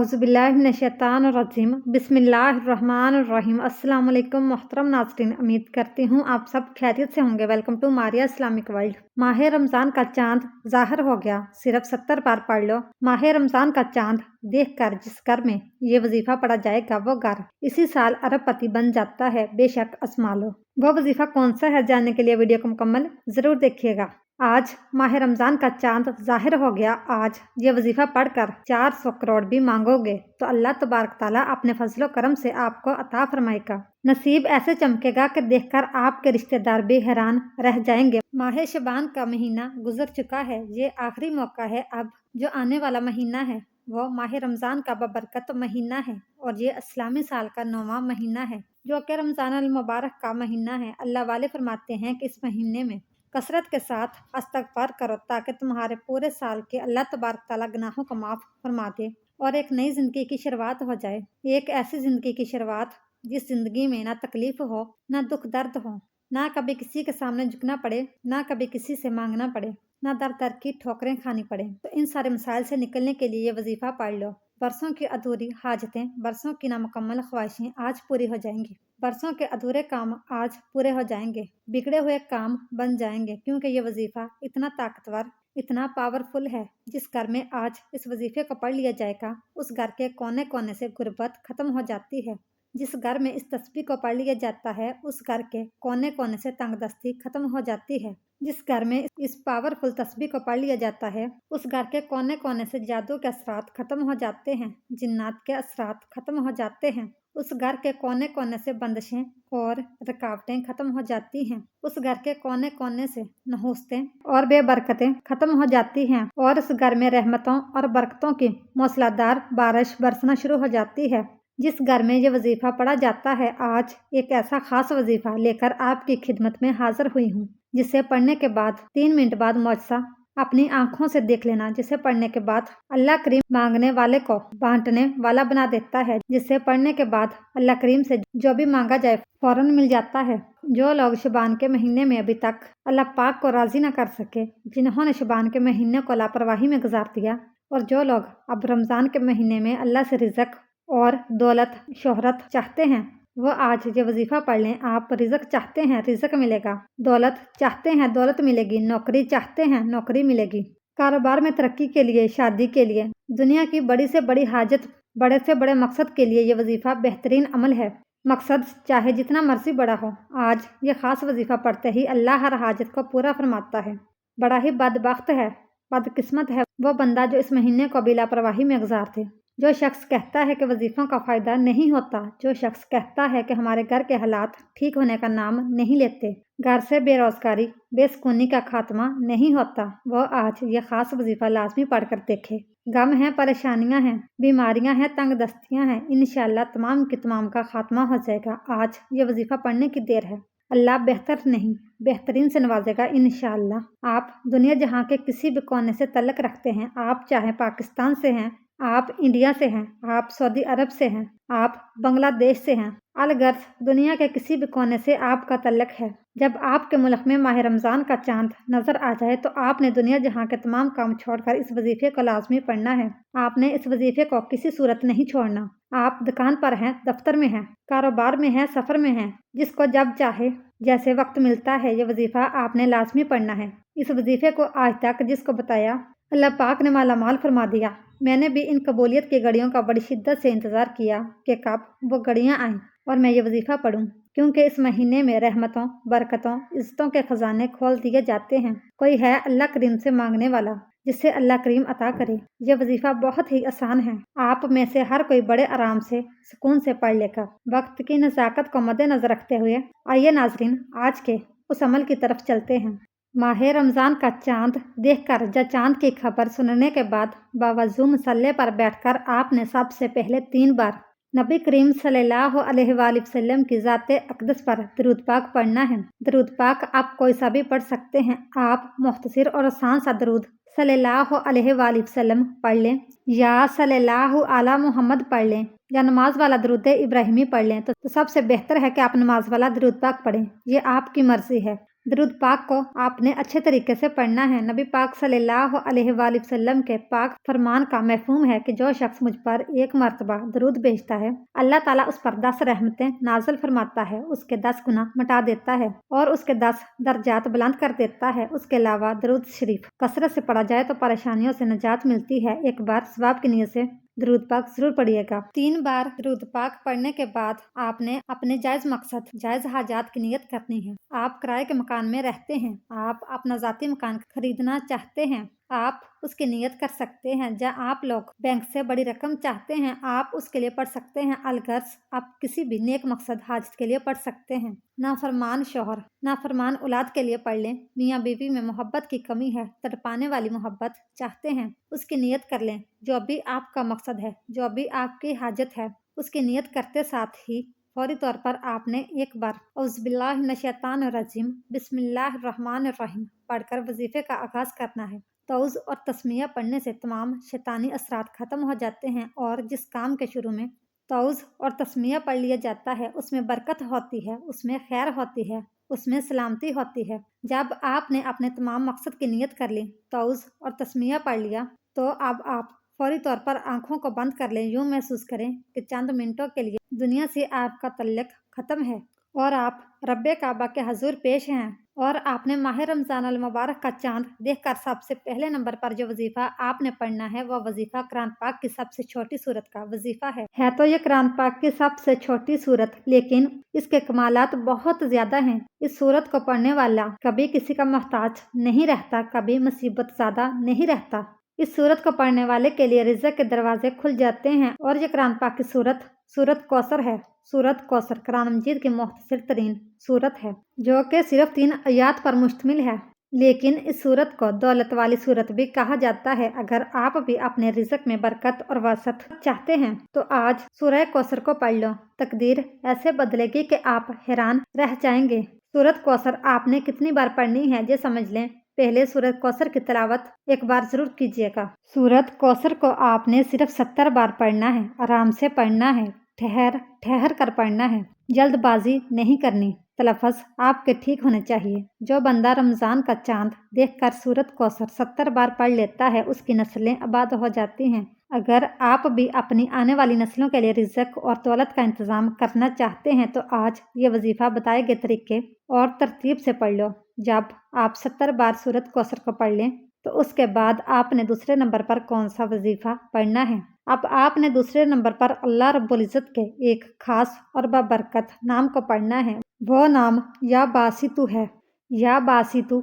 औज़ुबिल्लाहिमिनश्शैतानिर्रजीम बिस्मिल्लाहिर्रहमानिर्रहीम। अस्सलाम वालेकुम मोहतरम नाज़रीन, उम्मीद करती हूँ आप सब खैरियत से होंगे। Welcome to Maria Islamic world. माह रमज़ान का चांद ज़ाहिर हो गया, सिर्फ 70 बार पढ़ लो। माह रमज़ान का चांद देखकर जिस घर में ये वजीफ़ा पढ़ा जाएगा वो घर इसी साल अरबपति बन जाता है, बेशक आज़मा लो। वो वजीफ़ा कौन सा है, जानने के लिए वीडियो को मुकम्मल ज़रूर देखिएगा। आज माह रमज़ान का चांद ज़ाहिर हो गया। आज ये वजीफ़ा पढ़कर 400 करोड़ भी मांगोगे तो अल्लाह तबारक ताला अपने फजलो करम से आपको अता फरमाएगा। नसीब ऐसे चमकेगा कि देखकर आपके रिश्तेदार भी हैरान रह जाएंगे। माह शबान का महीना गुजर चुका है, ये आखिरी मौका है। अब जो आने वाला महीना है वो माह रमज़ान का बबरकत महीना है और ये इस्लामी साल का 9वां महीना है जो कि रमज़ान अल मुबारक का महीना है। अल्लाह वाले फरमाते हैं कि इस महीने में कसरत के साथ इस्तग़फ़ार करो ताकि तुम्हारे पूरे साल के अल्लाह तबारक ताला गुनाहों को माफ़ फरमा दे और एक नई ज़िंदगी की शुरुआत हो जाए। एक ऐसी ज़िंदगी की शुरुआत जिस ज़िंदगी में ना तकलीफ़ हो, ना दुख दर्द हो, ना कभी किसी के सामने झुकना पड़े, ना कभी किसी से मांगना पड़े, ना दर दर की ठोकरें खानी पड़े। तो इन सारे मसाइल से निकलने के लिए ये वजीफ़ा पढ़ लो। बरसों की अधूरी हाजतें, बरसों की नामुकम्मल ख्वाहिशें आज पूरी हो जाएंगी। बरसों के अधूरे काम आज पूरे हो जाएंगे, बिगड़े हुए काम बन जाएंगे, क्योंकि ये वजीफ़ा इतना ताकतवर, इतना पावरफुल है। जिस घर में आज इस वजीफ़े को पढ़ लिया जाएगा उस घर के कोने कोने से गुर्बत खत्म हो जाती है। जिस घर में इस तस्बीह को पढ़ लिया जाता है उस घर के कोने कोने से तंगदस्ती खत्म हो जाती है। जिस घर में इस पावरफुल तस्बीह को पढ़ लिया जाता है उस घर के कोने कोने से जादू के असरात खत्म हो जाते हैं, जिन्नात के असरात खत्म हो जाते हैं। उस घर के कोने कोने से बंदिशें और रुकावटें खत्म हो जाती हैं। उस घर के कोने कोने से नहुस्तें और बेबरकतें खत्म हो जाती हैं और उस घर में रहमतों और बरकतों की मूसलाधार बारिश बरसना शुरू हो जाती है। जिस घर में ये वजीफ़ा पढ़ा जाता है, आज एक ऐसा खास वजीफ़ा लेकर आपकी खिदमत में हाजिर हुई हूँ, जिसे पढ़ने के बाद 3 मिनट बाद मुआज़ा अपनी आंखों से देख लेना। जिसे पढ़ने के बाद अल्लाह करीम मांगने वाले को बांटने वाला बना देता है। जिसे पढ़ने के बाद अल्लाह करीम से जो भी मांगा जाए फौरन मिल जाता है। जो लोग शबान के महीने में अभी तक अल्लाह पाक को राजी न कर सके, जिन्होंने शबान के महीने को लापरवाही में गुजार दिया, और जो लोग अब रमज़ान के महीने में अल्लाह से रिज़्क और दौलत शोहरत चाहते हैं, वो आज ये वजीफ़ा पढ़ लें। आप रिज़्क चाहते हैं, रिज़्क मिलेगा। दौलत चाहते हैं, दौलत मिलेगी। नौकरी चाहते हैं, नौकरी मिलेगी। कारोबार में तरक्की के लिए, शादी के लिए, दुनिया की बड़ी से बड़ी हाजत, बड़े से बड़े मकसद के लिए ये वजीफ़ा बेहतरीन अमल है। मकसद चाहे जितना मर्जी बड़ा हो, आज ये ख़ास वजीफ़ा पढ़ते ही अल्लाह हर हाजत को पूरा फरमाता है। बड़ा ही बदबख्त है, बदकिस्मत है वो बंदा जो इस महीने को भी लापरवाही में गुजार दे। जो शख्स कहता है कि वजीफ़ों का फ़ायदा नहीं होता, जो शख्स कहता है कि हमारे घर के हालात ठीक होने का नाम नहीं लेते, घर से बेरोज़गारी बेसुकूनी का खात्मा नहीं होता, वो आज ये ख़ास वजीफ़ा लाजमी पढ़ कर देखे। गम हैं, परेशानियां हैं, बीमारियां हैं, तंगदस्तियां हैं, इंशाअल्लाह तमाम की तमाम का खात्मा हो जाएगा। आज ये वजीफ़ा पढ़ने की देर है। अल्लाह बेहतर नहीं बेहतरीन से नवाजेगा इंशाअल्लाह। आप दुनिया जहाँ के किसी भी कोने से तल्लक रखते हैं, आप चाहे पाकिस्तान से हैं, आप इंडिया से हैं, आप सऊदी अरब से हैं, आप बांग्लादेश से हैं, अलगर्ज दुनिया के किसी भी कोने से आपका तल्लक है। जब आपके मुल्क में माह रमज़ान का चांद नजर आ जाए तो आपने दुनिया जहाँ के तमाम काम छोड़कर इस वजीफ़े को लाजमी पढ़ना है। आपने इस वजीफ़े को किसी सूरत नहीं छोड़ना। आप दुकान पर हैं, दफ्तर में हैं, कारोबार में हैं, सफ़र में हैं, जिसको जब चाहे जैसे वक्त मिलता है ये वजीफ़ा आपने लाजमी पढ़ना है। इस वजीफ़े को आज तक जिसको बताया अल्लाह पाक ने माला माल फरमा दिया। मैंने भी इन कबूलियत की घड़ियों का बड़ी शिद्दत से इंतज़ार किया कि कब वो घड़ियाँ आएँ और मैं ये वजीफ़ा पढ़ूँ, क्योंकि इस महीने में रहमतों, बरकतों, इज़्ज़तों के ख़जाने खोल दिए जाते हैं। कोई है अल्लाह करीम से मांगने वाला जिससे अल्लाह करीम अता करे। ये वजीफ़ा बहुत ही आसान है, आप में से हर कोई बड़े आराम से सुकून से पढ़ लेगा। वक्त की नज़ाकत को मद्देनज़र रखते हुए आइए नाज़रीन आज के उस अमल की तरफ चलते हैं। माह रमज़ान का चांद देखकर या चांद की खबर सुनने के बाद बावजू मसल्ले पर बैठकर आपने सबसे पहले 3 बार नबी करीम सल्लल्लाहु अलैहि वसल्लम की ज़ाते अक़दस पर दरूद पाक पढ़ना है। दरूद पाक आप कोई सा भी पढ़ सकते हैं। आप मुख्तसर और आसान सा दरूद सल्लल्लाहु अलैहि वसल्लम पढ़ लें, या सल्लल्लाहु अला मुहम्मद पढ़ लें, या नमाज वाला दरूद इब्राहिमी पढ़ लें। तो सबसे बेहतर है कि आप नमाज वाला दरूद पाक पढ़ें। ये आपकी मर्ज़ी है। درود پاک کو آپ نے اچھے طریقے سے پڑھنا ہے۔ نبی پاک صلی اللہ علیہ وآلہ وسلم کے پاک فرمان کا مفہوم ہے کہ جو شخص مجھ پر ایک مرتبہ درود بھیجتا ہے، اللہ تعالیٰ اس پر 10 رحمتیں نازل فرماتا ہے، اس کے 10 گناہ مٹا دیتا ہے اور اس کے 10 درجات بلند کر دیتا ہے۔ اس کے علاوہ درود شریف کثرت سے پڑھا جائے تو پریشانیوں سے نجات ملتی ہے۔ ایک بار ثواب کی نیت سے درود پاک ضرور پڑھیے گا۔ 3 بار درود پاک پڑھنے کے بعد آپ نے اپنے جائز مقصد، جائز حاجات کی نیت کرنی ہے۔ آپ کرائے کے مکان میں رہتے ہیں، آپ اپنا ذاتی مکان خریدنا چاہتے ہیں، آپ اس کی نیت کر سکتے ہیں۔ جہاں آپ لوگ بینک سے بڑی رقم چاہتے ہیں، آپ اس کے لیے پڑھ سکتے ہیں۔ الغرض آپ کسی بھی نیک مقصد حاجت کے لیے پڑھ سکتے ہیں۔ نافرمان شوہر، نافرمان اولاد کے لیے پڑھ لیں۔ میاں بیوی میں محبت کی کمی ہے، تڑپانے والی محبت چاہتے ہیں، اس کی نیت کر لیں۔ جو بھی آپ کا مقصد ہے، جو بھی آپ کی حاجت ہے، اس کی نیت کرتے ساتھ ہی فوری طور پر آپ نے ایک بار اعوذ باللہ من الشیطان الرجیم بسم اللہ الرحمن الرحیم پڑھ کر وظیفے کا آغاز کرنا ہے۔ تعوذ اور تسمیہ پڑھنے سے تمام شیطانی اثرات ختم ہو جاتے ہیں، اور جس کام کے شروع میں تعوذ اور تسمیہ پڑھ لیا جاتا ہے اس میں برکت ہوتی ہے، اس میں خیر ہوتی ہے، اس میں سلامتی ہوتی ہے۔ جب آپ نے اپنے تمام مقصد کی نیت کر لی، تعوذ اور تسمیہ پڑھ لیا، تو اب آپ فوری طور پر آنکھوں کو بند کر لیں۔ یوں محسوس کریں کہ چند منٹوں کے لیے دنیا سے آپ کا تعلق ختم ہے اور آپ رب کعبہ کے حضور پیش ہیں، اور آپ نے ماہ رمضان المبارک کا چاند دیکھ کر سب سے پہلے نمبر پر جو وظیفہ آپ نے پڑھنا ہے وہ وظیفہ قرآن پاک کی سب سے چھوٹی سورت کا وظیفہ ہے تو یہ قرآن پاک کی سب سے چھوٹی سورت، لیکن اس کے کمالات بہت زیادہ ہیں۔ اس سورت کو پڑھنے والا کبھی کسی کا محتاج نہیں رہتا، کبھی مصیبت زدہ نہیں رہتا۔ اس سورت کو پڑھنے والے کے لیے رزق کے دروازے کھل جاتے ہیں، اور یہ قرآن پاک کی سورت کوثر ہے۔ سورت کوثر قرآن مجید کی مختصر ترین سورت ہے، جو کہ صرف 3 آیات پر مشتمل ہے، لیکن اس سورت کو دولت والی سورت بھی کہا جاتا ہے۔ اگر آپ بھی اپنے رزق میں برکت اور وسعت چاہتے ہیں تو آج سورہ کوثر کو پڑھ لو، تقدیر ایسے بدلے گی کہ آپ حیران رہ جائیں گے۔ سورت کوثر آپ نے کتنی بار پڑھنی ہے یہ سمجھ لیں۔ پہلے سورت کوثر کی تلاوت ایک بار ضرور کیجیے گا۔ سورت کوثر کو آپ نے صرف 70 بار پڑھنا ہے، آرام سے پڑھنا ہے، ٹھہر کر پڑھنا ہے، جلد بازی نہیں کرنی۔ تلفظ آپ کے ٹھیک ہونے چاہیے۔ جو بندہ رمضان کا چاند دیکھ کر سورت کوثر 70 بار پڑھ لیتا ہے، اس کی نسلیں آباد ہو جاتی ہیں۔ اگر آپ بھی اپنی آنے والی نسلوں کے لیے رزق اور دولت کا انتظام کرنا چاہتے ہیں تو آج یہ وظیفہ بتائے گئے طریقے اور ترتیب سے پڑھ لو۔ جب آپ 70 بار سورت کوثر کو پڑھ لیں تو اس کے بعد آپ نے دوسرے نمبر پر کون سا وظیفہ پڑھنا ہے؟ اب آپ نے دوسرے نمبر پر اللہ رب العزت کے ایک خاص اور بابرکت نام کو پڑھنا ہے۔ وہ نام یا باسطو ہے۔ یا باسطو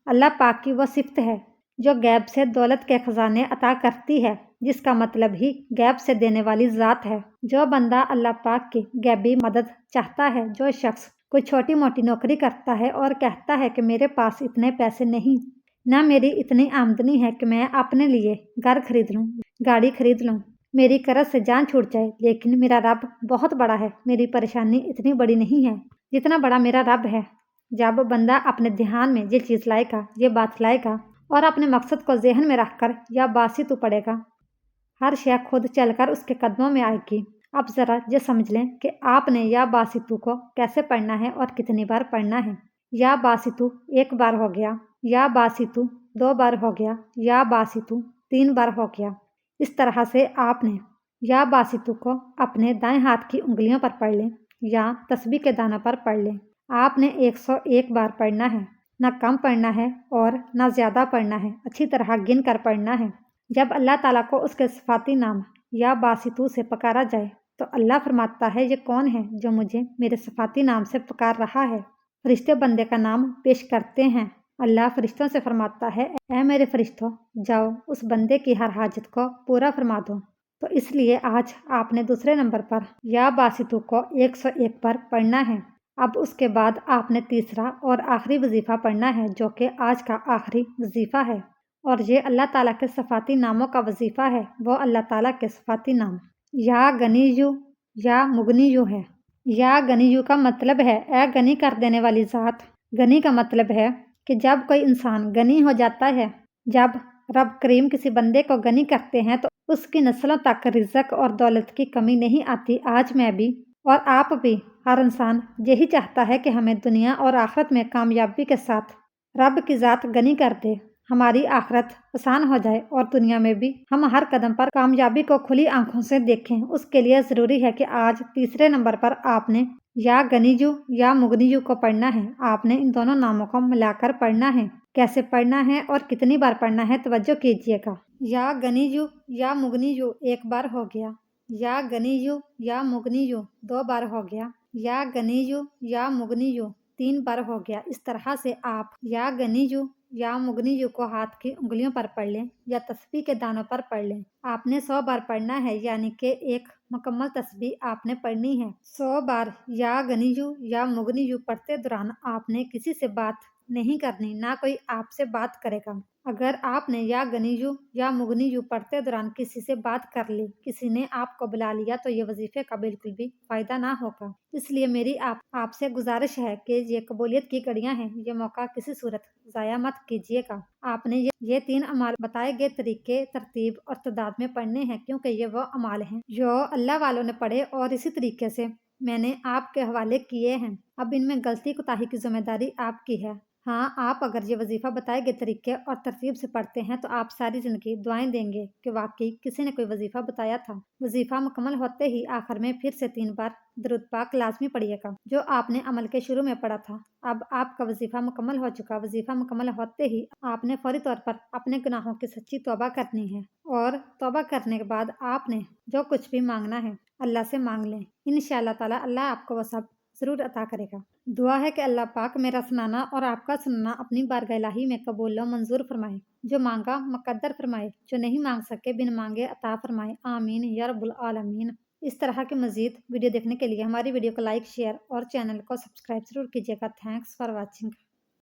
اللہ پاک کی وہ صفت ہے جو غیب سے دولت کے خزانے عطا کرتی ہے، جس کا مطلب ہی غیب سے دینے والی ذات ہے۔ جو بندہ اللہ پاک کی غیبی مدد چاہتا ہے، جو شخص کوئی چھوٹی موٹی نوکری کرتا ہے اور کہتا ہے کہ میرے پاس اتنے پیسے نہیں، نہ میری اتنی آمدنی ہے کہ میں اپنے لیے گھر خرید لوں، گاڑی خرید لوں، میری قرض سے جان چھوٹ جائے، لیکن میرا رب بہت بڑا ہے، میری پریشانی اتنی بڑی نہیں ہے جتنا بڑا میرا رب ہے۔ جب بندہ اپنے دھیان میں یہ چیز لائے گا، یہ بات لائے گا اور اپنے مقصد کو ذہن میں رکھ کر یا باسطو پڑھے گا، ہر شے خود چل کر اس کے قدموں میں آئے گی۔ اب ذرا یہ سمجھ لیں کہ آپ نے یا باسطو کو کیسے پڑھنا ہے اور کتنی بار پڑھنا ہے۔ یا باسطو 1 بار ہو گیا، یا باسطو 2 بار ہو گیا، یا باسطو 3 بار ہو گیا۔ اس طرح سے آپ نے یا باسطو کو اپنے دائیں ہاتھ کی انگلیوں پر پڑھ لیں یا تسبیح کے دانوں پر پڑھ لیں۔ آپ نے 101 بار پڑھنا ہے، نہ کم پڑھنا ہے اور نہ زیادہ پڑھنا ہے، اچھی طرح گن کر پڑھنا ہے۔ جب اللہ تعالیٰ کو اس کے صفاتی نام یا باسطو سے پکارا جائے تو اللہ فرماتا ہے، یہ کون ہے جو مجھے میرے صفاتی نام سے پکار رہا ہے؟ فرشتے بندے کا نام پیش کرتے ہیں۔ اللہ فرشتوں سے فرماتا ہے، اے میرے فرشتوں، جاؤ اس بندے کی ہر حاجت کو پورا فرما دو۔ تو اس لیے آج آپ نے دوسرے نمبر پر یا باسطو کو 101 بار پڑھنا ہے۔ اب اس کے بعد آپ نے تیسرا اور آخری وظیفہ پڑھنا ہے، جو کہ آج کا آخری وظیفہ ہے، اور یہ اللہ تعالیٰ کے صفاتی ناموں کا وظیفہ ہے۔ وہ اللہ تعالیٰ کے صفاتی نام یا غنیو یا مغنیو ہے۔ یا غنیو کا مطلب ہے اے غنی کر دینے والی ذات۔ غنی کا مطلب ہے کہ جب کوئی انسان غنی ہو جاتا ہے، جب رب کریم کسی بندے کو غنی کرتے ہیں تو اس کی نسلوں تک رزق اور دولت کی کمی نہیں آتی۔ آج میں بھی और आप भी, हर इंसान यही चाहता है कि हमें दुनिया और आखिरत में कामयाबी के साथ रब की ज़ात गनी कर दे, हमारी आखिरत आसान हो जाए और दुनिया में भी हम हर कदम पर कामयाबी को खुली आंखों से देखें। उसके लिए ज़रूरी है कि आज तीसरे नंबर पर आपने या गनीजू या मुगनीजू को पढ़ना है। आपने इन दोनों नामों को मिलाकर पढ़ना है। कैसे पढ़ना है और कितनी बार पढ़ना है, तवज्जो कीजिएगा। या गनीजू या मुगनीजू एक बार हो गया, या गनीजू या मुगनीजू 2 बार हो गया, या गनीजू या मुगनीजू 3 बार हो गया। इस तरह से आप या गनीजू या मुगनीजू को हाथ की उंगलियों पर पढ़ लें या तस्बीह के दानों पर पढ़ लें। आपने 100 बार पढ़ना है, यानी कि एक मुकम्मल तस्बीह आपने पढ़नी है। 100 बार या गनीजू या मुगनीजू पढ़ते दौरान आपने किसी से बात नहीं करनी, ना कोई आपसे बात करेगा। अगर आपने या गनीजू या मुगनीजू पढ़ते दौरान किसी से बात कर ली, किसी ने आपको बुला लिया, तो ये वजीफे का बिल्कुल भी फायदा ना होगा। इसलिए मेरी आपसे गुजारिश है कि ये कबूलियत की घड़ियां हैं, ये मौका किसी सूरत ज़ाया मत कीजिएगा। आपने ये 3 अमाल बताए गए तरीके, तरतीब और तदाद में पढ़ने हैं, क्योंकि ये वो अमाल हैं जो अल्लाह वालों ने पढ़े और इसी तरीके से मैंने आपके हवाले किए हैं। अब इनमें गलती कोताही की जिम्मेदारी आपकी है। हाँ, आप अगर ये वजीफ़ा बताए गए तरीके और तरतीब से पढ़ते हैं तो आप सारी ज़िंदगी दुआएं देंगे कि वाकई किसी ने कोई वजीफ़ा बताया था। वजीफ़ा मुकम्मल होते ही आखिर में फिर से 3 बार दरूद पाक लाजमी पढ़िएगा, जो आपने अमल के शुरू में पढ़ा था। अब आपका वजीफ़ा मुकम्मल हो चुका। वजीफ़ा मुकम्मल होते ही आपने फौरी तौर पर अपने गुनाहों की सच्ची तौबा करनी है और तौबा करने के बाद आपने जो कुछ भी मांगना है अल्लाह से मांग लें। इंशाअल्लाह ताला अल्लाह आपको वो सब ज़रूर अता करेगा। दुआ है कि अल्लाह पाक मेरा सुनाना और आपका सुनना अपनी बारगाह इलाही में कबूल व मंजूर फरमाए। जो मांगा मुकद्दर फरमाए, जो नहीं मांग सके बिन मांगे अता फरमाए। आमीन या रब्बुल आलमीन। इस तरह के मजीद वीडियो देखने के लिए हमारी वीडियो को लाइक, शेयर और चैनल को सब्सक्राइब जरूर कीजिएगा। Thanks for watching.